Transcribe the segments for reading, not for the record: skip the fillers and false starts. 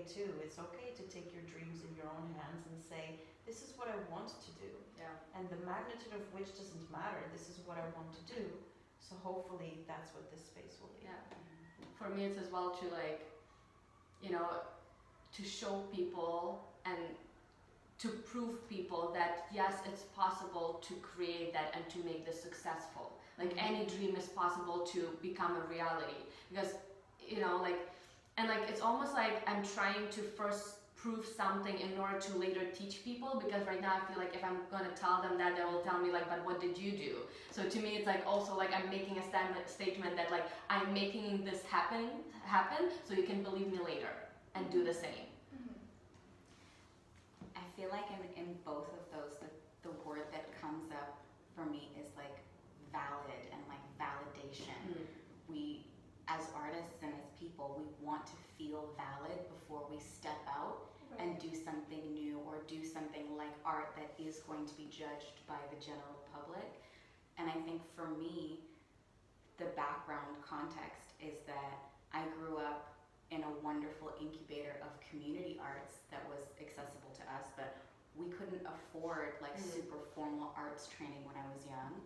okay too. It's okay to take your dreams in your own hands and say, this is what I want to do. Yeah. And the magnitude of which doesn't matter. This is what I want to do. So hopefully that's what this space will be. Yeah. For me, it's as well to like, you know, to show people and to prove people that yes, it's possible to create that and to make this successful. Like any dream is possible to become a reality, because you know, like, and like it's almost like I'm trying to first prove something in order to later teach people, because right now I feel like if I'm gonna tell them that, they will tell me like, but what did you do? So to me it's like also like I'm making a statement that like I'm making this happen so you can believe me later and do the same. I feel like in both of those, the word that comes up for me is like valid and like validation. We, as artists and as people, we want to feel valid before we step out and do something new or do something like art that is going to be judged by the general public. And I think for me, the background context is that I grew up in a wonderful incubator of community arts that was accessible to us, but we couldn't afford like super formal arts training when I was young.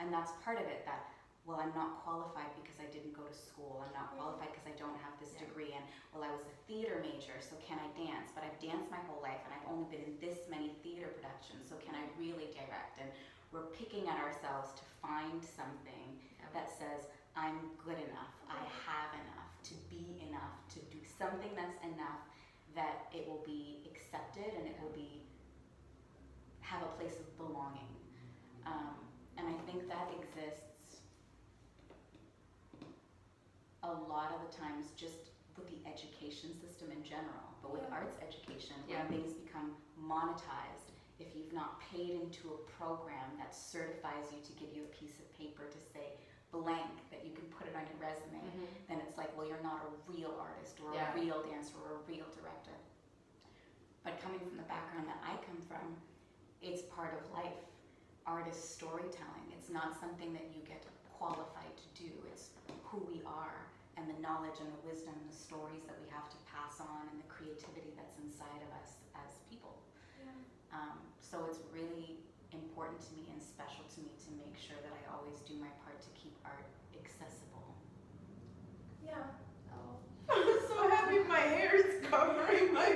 And that's part of it, that, well, I'm not qualified because I didn't go to school. I'm not qualified because I don't have this degree. And, well, I was a theater major, so can I dance? But I've danced my whole life and I've only been in this many theater productions, so can I really direct? And we're picking at ourselves to find something that says, I'm good enough, I have enough, to be enough, to do something that's enough that it will be accepted and it will be, have a place of belonging. And I think that exists a lot of the times just with the education system in general, but with arts education, when things become monetized, if you've not paid into a program that certifies you to give you a piece of paper to say blank, that you can put it on your resume, then it's like, well, you're not a real artist or a real dancer or a real director. But coming from the background that I come from, it's part of life. Art is storytelling. It's not something that you get qualified to do. It's who we are and the knowledge and the wisdom and the stories that we have to pass on and the creativity that's inside of us as people. So it's really important to me and special to me to make sure that I always do my part to keep art accessible. Yeah. Oh. I'm so happy my hair is covering my